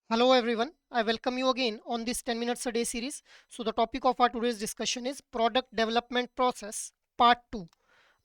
Hello everyone, I welcome you again on this 10 minutes a day series. So the topic of our today's discussion is product development process part 2.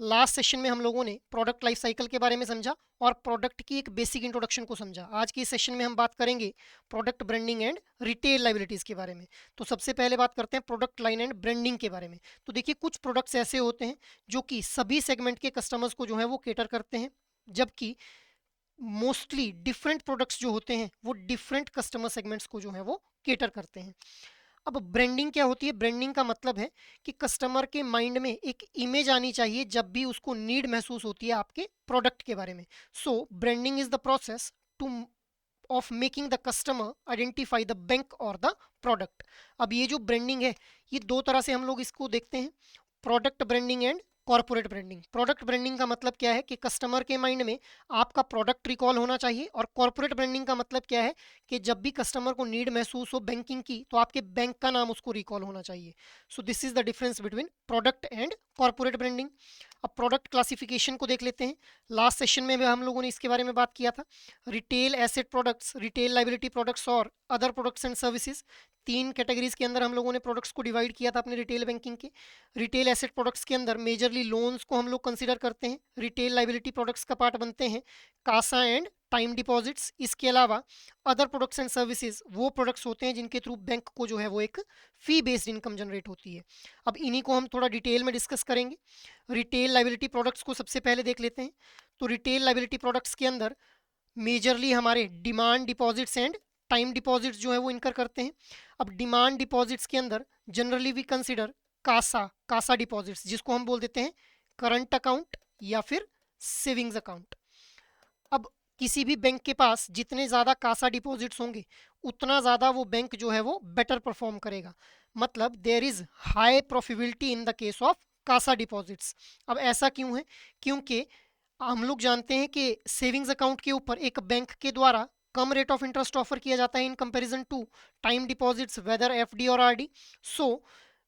Last session में हम लोगों ने product life cycle के बारे में समझा और product की एक बेसिक इंट्रोडक्शन को समझा। आज की इस सेशन में हम बात करेंगे product branding and retail liabilities के बारे में। तो सबसे पहले बात करते हैं प्रोडक्ट लाइन एंड ब्रांडिंग के बारे में। तो देखिए, कुछ प्रोडक्ट्स ऐसे होते हैं जो कि सभी सेगमेंट के कस्टमर्स को जो है वो केटर करते हैं, जबकि मोस्टली डिफरेंट प्रोडक्ट्स जो होते हैं वो डिफरेंट कस्टमर सेगमेंट्स को जो है वो केटर करते हैं। अब ब्रांडिंग क्या होती है? ब्रांडिंग का मतलब है कि कस्टमर के माइंड में एक इमेज आनी चाहिए जब भी उसको नीड महसूस होती है आपके प्रोडक्ट के बारे में। So branding is the process to of making the customer identify the bank और द प्रोडक्ट। अब ये जो ब्रांडिंग है, ये दो तरह से हम लोग इसको देखते हैं, product branding and corporate branding. Product branding का मतलब क्या है कि कस्टमर के माइंड में आपका प्रोडक्ट रिकॉल होना चाहिए, और कॉर्पोरेट ब्रांडिंग का मतलब क्या है कि जब भी कस्टमर को नीड महसूस हो बैंकिंग की तो आपके बैंक का नाम उसको रिकॉल होना चाहिए। सो this is the difference between product and corporate branding. अब प्रोडक्ट क्लासिफिकेशन को देख लेते हैं। लास्ट सेशन में भी हम लोगों ने इसके बारे में बात किया था। Retail asset products, retail liability products और अदर प्रोडक्ट्स एंड सर्विसेज, तीन कैटेगरीज के अंदर हम लोगों ने प्रोडक्ट्स को डिवाइड किया था अपने रिटेल बैंकिंग के। रिटेल एसेट प्रोडक्ट्स के अंदर मेजरली लोन्स को हम लोग कंसीडर करते हैं। रिटेल लाइबिलिटी प्रोडक्ट्स का पार्ट बनते हैं कासा एंड टाइम डिपॉजिट्स। इसके अलावा अदर प्रोडक्ट्स एंड सर्विसेज वो प्रोडक्ट्स होते हैं जिनके थ्रू बैंक को जो है वो एक फी बेस्ड इनकम जनरेट होती है। अब इन्हीं को हम थोड़ा डिटेल में डिस्कस करेंगे। रिटेल लाइबिलिटी प्रोडक्ट्स को सबसे पहले देख लेते हैं। तो रिटेल लाइबिलिटी प्रोडक्ट्स के अंदर मेजरली हमारे demand deposits and time deposits जो है वो इनकर करते हैं। अब डिमांड डिपॉजिट्स के अंदर generally we consider CASA CASA deposits, जिसको हम बोल देते हैं करंट अकाउंट या फिर सेविंग्स अकाउंट। अब किसी भी बैंक के पास जितने ज़्यादा कासा डिपॉजिट्स होंगे उतना ज़्यादा वो बैंक जो है वो बेटर परफॉर्म करेगा। मतलब there is high profitability in the case of CASA deposits. अब ऐसा क्यों है? क्योंकि हम लोग जानते हैं कि सेविंग्स अकाउंट के ऊपर एक बैंक के द्वारा कम रेट ऑफ इंटरेस्ट ऑफर किया जाता है in comparison to time deposits, whether FD और आरडी। सो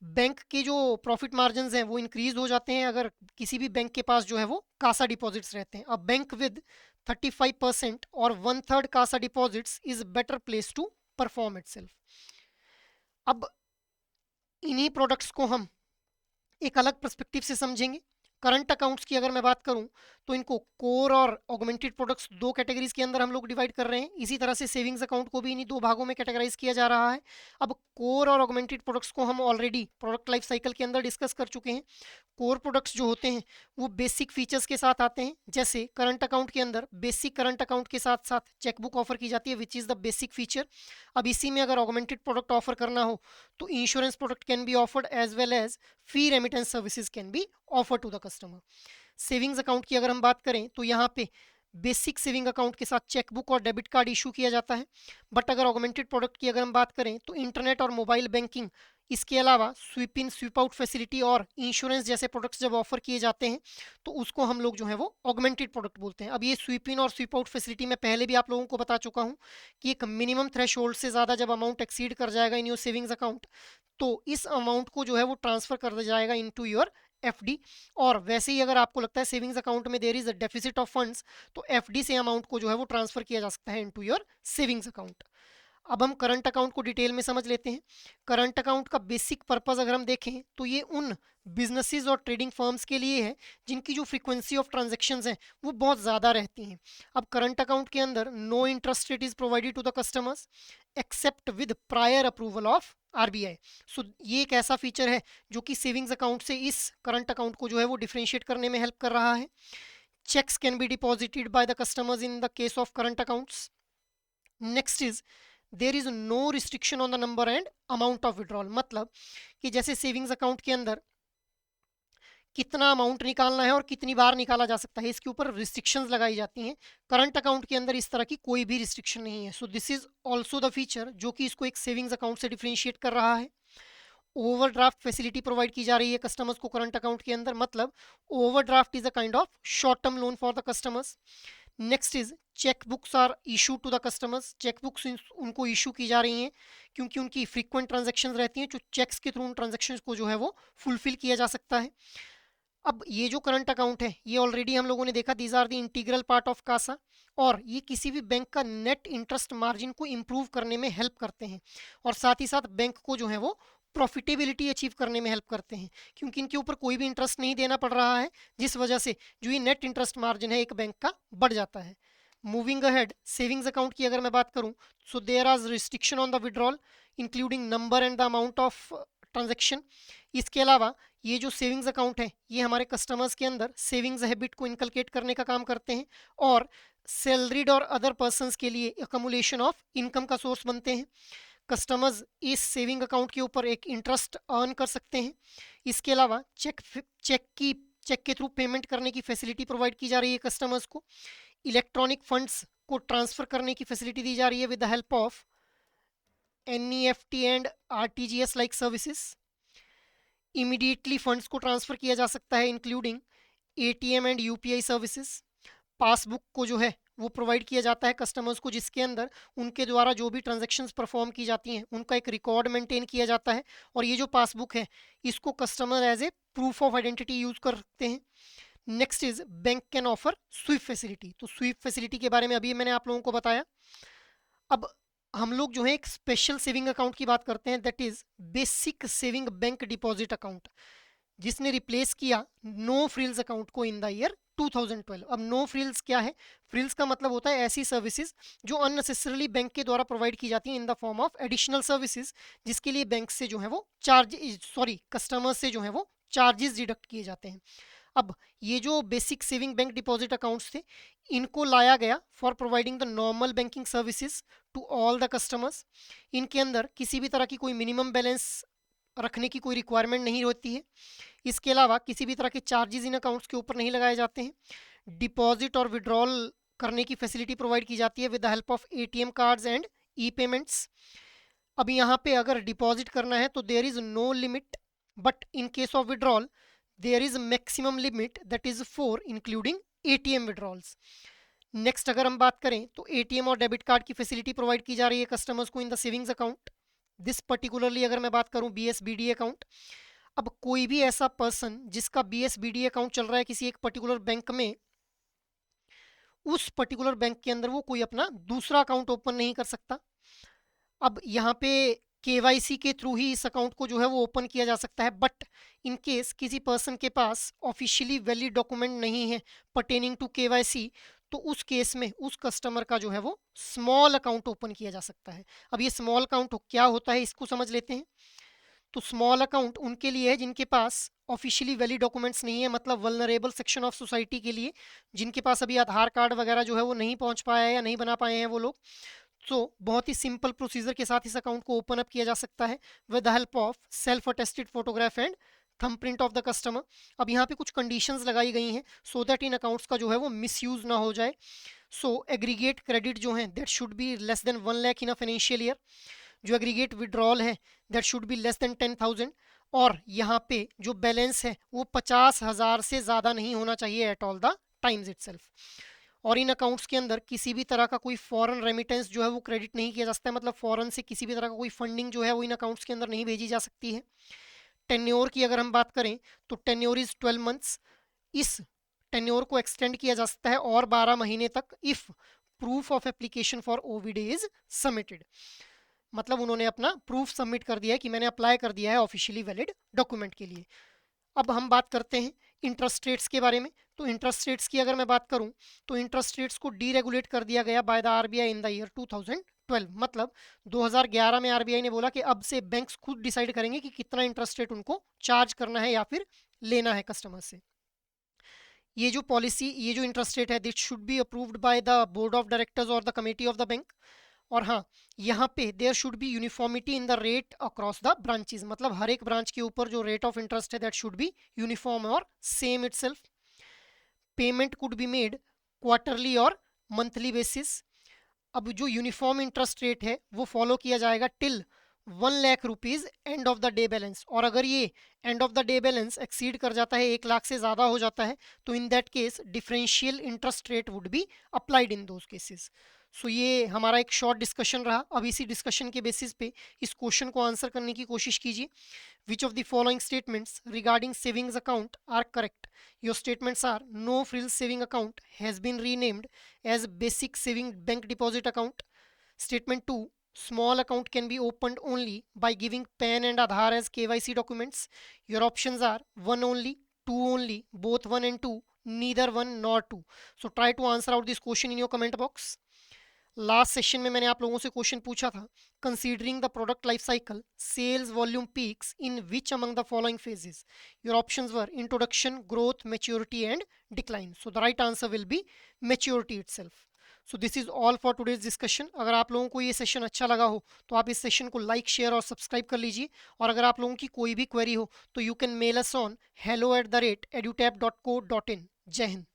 बैंक के जो प्रॉफिट मार्जिन हैं वो इंक्रीज हो जाते हैं अगर किसी भी बैंक के पास जो है वो कासा डिपॉजिट्स रहते हैं। अब बैंक विद 35% और one third CASA deposits is better place to perform itself. अब इन्हीं प्रोडक्ट्स को हम एक अलग पर्सपेक्टिव से समझेंगे। करंट अकाउंट्स की अगर मैं बात करूं तो इनको कोर और ऑगमेंटेड प्रोडक्ट्स दो कैटेगरीज के अंदर हम लोग डिवाइड कर रहे हैं। इसी तरह से सेविंग्स अकाउंट को भी इन्हीं दो भागों में कैटेगराइज किया जा रहा है। अब कोर और ऑगमेंटेड प्रोडक्ट्स को हम ऑलरेडी प्रोडक्ट लाइफ साइकिल के अंदर डिस्कस कर चुके हैं। कोर प्रोडक्ट्स जो होते हैं वो बेसिक फीचर्स के साथ आते हैं। जैसे करंट अकाउंट के अंदर बेसिक करंट अकाउंट के साथ साथ चेकबुक ऑफर की जाती है, which is the basic feature. अब इसी में अगर ऑगमेंटेड प्रोडक्ट ऑफर करना हो तो insurance product can be offered as well as fee remittance services can be offer to the customer. Savings account की अगर हम बात करें तो यहाँ पे बेसिक सेविंग अकाउंट के साथ चेकबुक और डेबिट कार्ड इशू किया जाता है। बट अगर ऑगमेंटेड प्रोडक्ट की अगर हम बात करें तो इंटरनेट और मोबाइल बैंकिंग, इसके अलावा स्वीप इन स्वीप आउट फैसिलिटी और इंश्योरेंस जैसे प्रोडक्ट्स जब ऑफर किए जाते हैं तो उसको हम लोग जो है वो ऑगमेंटेड प्रोडक्ट बोलते हैं। अब ये स्वीप इन और स्वीप आउट फैसिलिटी मैं पहले भी आप लोगों को बता चुका हूँ कि एक मिनिमम थ्रेश से ज़्यादा जब अमाउंट एक्सीड कर जाएगा इन योर सेविंग्स अकाउंट तो इस अमाउंट को जो है वो ट्रांसफर कर दिया जाएगा इनटू योर एफडी। और वैसे ही अगर आपको लगता है सेविंग्स अकाउंट में there is a deficit of funds तो एफडी से अमाउंट को जो है वो ट्रांसफर किया जा सकता है इनटू योर सेविंग्स अकाउंट। अब हम करंट अकाउंट को डिटेल में समझ लेते हैं। करंट अकाउंट का बेसिक पर्पस अगर हम देखें तो ये उन बिजनेसेस और ट्रेडिंग फर्म्स के लिए है जिनकी जो फ्रीक्वेंसी ऑफ ट्रांजैक्शंस हैं वो बहुत ज़्यादा रहती हैं। अब करंट अकाउंट के अंदर no interest rate is provided to the customers except with prior approval of RBI. So ये एक ऐसा फीचर है जो कि सेविंग्स अकाउंट से इस करंट अकाउंट को जो है वो डिफ्रेंशिएट करने में हेल्प कर रहा है। Cheques can be deposited by the customers in the case of current accounts. Next is there is no restriction on the number and amount of withdrawal. मतलब कि जैसे सेविंग्स अकाउंट के अंदर कितना अमाउंट निकालना है और कितनी बार निकाला जा सकता है इसके ऊपर रिस्ट्रिक्शंस लगाई जाती हैं। करंट अकाउंट के अंदर इस तरह की कोई भी रिस्ट्रिक्शन नहीं है। सो this is also the feature जो कि इसको एक सेविंग्स अकाउंट से डिफ्रेंशिएट कर रहा है। ओवरड्राफ्ट फैसिलिटी प्रोवाइड की जा रही है कस्टमर्स को करंट अकाउंट के अंदर। मतलब overdraft is a kind of short term loan for the customers. Next is cheque books are issue to the customers. Cheque books उनको इशू की जा रही हैं क्योंकि उनकी फ्रीक्वेंट ट्रांजेक्शन रहती हैं जो चेक्स के थ्रू उन ट्रांजेक्शन को जो है वो फुलफिल किया जा सकता है। अब ये जो करंट अकाउंट है ये ऑलरेडी हम लोगों ने देखा, these are the integral part of CASA. और ये किसी भी बैंक का नेट इंटरेस्ट मार्जिन को इम्प्रूव करने में हेल्प करते हैं और साथ ही साथ बैंक को जो है वो प्रॉफिटेबिलिटी अचीव करने में हेल्प करते हैं, क्योंकि इनके ऊपर कोई भी इंटरेस्ट नहीं देना पड़ रहा है, जिस वजह से जो ये नेट इंटरेस्ट मार्जिन है एक बैंक का बढ़ जाता है। मूविंग अहेड, सेविंग्स अकाउंट की अगर मैं बात करूं, so there are restriction on the withdrawal including number and the amount of transaction. इसके अलावा ये जो सेविंग्स अकाउंट है ये हमारे कस्टमर्स के अंदर सेविंग्स हैबिट को इनकलकेट करने का काम करते हैं और सैलरीड और अदर पर्सन्स के लिए अकमुलेशन ऑफ इनकम का सोर्स बनते हैं। कस्टमर्स इस सेविंग अकाउंट के ऊपर एक इंटरेस्ट अर्न कर सकते हैं। इसके अलावा चेक के थ्रू पेमेंट करने की फैसिलिटी प्रोवाइड की जा रही है कस्टमर्स को। इलेक्ट्रॉनिक फंड्स को ट्रांसफर करने की फैसिलिटी दी जा रही है with the help of NEFT and RTGS like services. Immediately funds को ट्रांसफर किया जा सकता है including ATM and UPI services. Passbook को जो है वो प्रोवाइड किया जाता है कस्टमर्स को, जिसके अंदर उनके द्वारा जो भी ट्रांजैक्शंस परफॉर्म की जाती हैं उनका एक रिकॉर्ड मेंटेन किया जाता है और ये जो पासबुक है इसको customer as a proof of identity use करते हैं। Next is bank can offer sweep facility. तो स्वीप फैसिलिटी के बारे में अभी मैंने आप लोगों को बताया। अब हम लोग जो है एक स्पेशल सेविंग अकाउंट की बात करते हैं, that is basic saving bank deposit account, जिसने रिप्लेस किया नो फ्रिल्स अकाउंट को इन द ईयर 2012। अब नो फ्रिल्स क्या है? फ्रिल्स का मतलब होता है ऐसी सर्विसेज जो अननेसेसरली बैंक के द्वारा प्रोवाइड की जाती हैं in the form of additional services, जिसके लिए बैंक से जो है वो कस्टमर्स से जो है वो चार्जेस डिडक्ट किए जाते हैं। अब ये जो basic saving bank deposit accounts थे इनको लाया गया for providing the normal banking services to all the customers. इनके अंदर किसी भी तरह की कोई मिनिमम बैलेंस रखने की कोई रिक्वायरमेंट नहीं होती है। इसके अलावा किसी भी तरह के चार्जेस इन अकाउंट्स के ऊपर नहीं लगाए जाते हैं। डिपॉजिट और विड्रॉल करने की फैसिलिटी प्रोवाइड की जाती है with the help of ATM cards and e payments. अब यहाँ पे अगर डिपॉजिट करना है तो there is no limit, but in case of withdrawal there is maximum limit that is 4 including ATM withdrawals. Next अगर हम बात करें तो ATM और डेबिट कार्ड की फैसिलिटी प्रोवाइड की जा रही है कस्टमर्स को in the savings account. This particularly अगर मैं बात करूं BSBD अकाउंट, अब कोई भी ऐसा पर्सन जिसका BSBD अकाउंट चल रहा है किसी एक पर्टिकुलर बैंक में, उस पर्टिकुलर बैंक के अंदर वो कोई अपना दूसरा अकाउंट ओपन नहीं कर सकता। अब यहाँ पे KYC के थ्रू ही इस अकाउंट को जो है वो ओपन किया जा सकता है, बट इन केस किसी पर्सन के पास ऑफिशियली वैलिड डॉक्यूमेंट नहीं है पर्टेनिंग टू KYC, तो उस केस में उस कस्टमर का जो है वो स्मॉल अकाउंट ओपन किया जा सकता है। अब ये स्मॉल अकाउंट क्या होता है इसको समझ लेते हैं। तो स्मॉल अकाउंट उनके लिए है जिनके पास ऑफिशियली वैलिड डॉक्यूमेंट्स नहीं है, मतलब वल्नरेबल सेक्शन ऑफ सोसाइटी के लिए, जिनके पास अभी आधार कार्ड वगैरह जो है वो नहीं पहुंच पाया है या नहीं बना पाए हैं वो लोग। तो बहुत ही सिंपल प्रोसीजर के साथ इस अकाउंट को ओपन अप किया जा सकता है with the help of self attested photograph and thumb print of the customer. अब यहाँ पे कुछ कंडीशंस लगाई गई हैं सो दैट इन अकाउंट्स का जो है वो मिसयूज ना हो जाए। सो एग्रीगेट क्रेडिट जो है that should be less than 1 lakh in a financial year. जो एग्रीगेट विड्रॉल है that should be less than 10,000। और यहाँ पे जो बैलेंस है वो 50,000 से ज़्यादा नहीं होना चाहिए at all the times itself. और इन अकाउंट्स के अंदर किसी भी तरह का कोई फॉरेन रेमिटेंस जो है वो क्रेडिट नहीं किया जा सकता है, मतलब फॉरेन से किसी भी तरह का कोई फंडिंग जो है वो इन अकाउंट्स के अंदर नहीं भेजी जा सकती है। टेन्योर की अगर हम बात करें तो टेन्योर इज 12 मंथ्स। इस टेन्योर को एक्सटेंड किया जा सकता है और 12 महीने तक if proof of application for OVD is submitted, मतलब उन्होंने अपना प्रूफ सबमिट कर दिया है कि मैंने अप्लाई कर दिया है ऑफिशियली वैलिड डॉक्यूमेंट के लिए। अब हम बात करते हैं इंटरेस्ट रेट्स के बारे में। तो इंटरेस्ट रेट्स की अगर मैं बात करूं तो इंटरेस्ट रेट्स को डीरेगुलेट कर दिया गया by the RBI in the year 2012, मतलब 2011 में RBI ने बोला कि अब से बैंक्स खुद डिसाइड करेंगे कि कितना इंटरेस्ट रेट उनको चार्ज करना है या फिर लेना है कस्टमर से। ये जो पॉलिसी, ये जो इंटरेस्ट रेट है this should be approved by the board of directors और the committee of the bank. और हाँ, यहाँ पे there should be uniformity in the rate across the branches, मतलब हर एक ब्रांच के ऊपर जो रेट ऑफ इंटरेस्ट है दैट शुड बी यूनिफॉर्म और same itself. Payment could be made quarterly और मंथली बेसिस। अब जो यूनिफॉर्म इंटरेस्ट रेट है वो फॉलो किया जाएगा till 1 lakh rupees end of the day balance. और अगर ये end of the day balance exceed कर जाता है, 1 लाख से ज़्यादा हो जाता है, तो in that case differential interest rate would be applied in those cases. So ये हमारा एक शॉर्ट डिस्कशन रहा। अब इसी डिस्कशन के बेसिस पे इस क्वेश्चन को आंसर करने की कोशिश कीजिए। Which of the following statements regarding savings account are correct? Your statements are: no frills saving account has been renamed as basic saving bank deposit account. Statement 2: small account can be opened only by giving PAN and Aadhaar as KYC documents. Your options are 1 only, 2 only, both 1 and 2, neither 1 nor 2. So try to answer out this question in your comment box. Last session में मैंने आप लोगों से question पूछा था, considering the product life cycle sales volume peaks in which among the following phases. Your options were introduction, growth, maturity and decline. So the right answer will be maturity itself. So this is all for today's discussion. अगर आप लोगों को ये session अच्छा लगा हो तो आप इस सेशन को लाइक, शेयर और सब्सक्राइब कर लीजिए. और अगर आप लोगों की कोई भी क्वेरी हो तो you can mail us on hello@edutap.co.in. जय हिंद.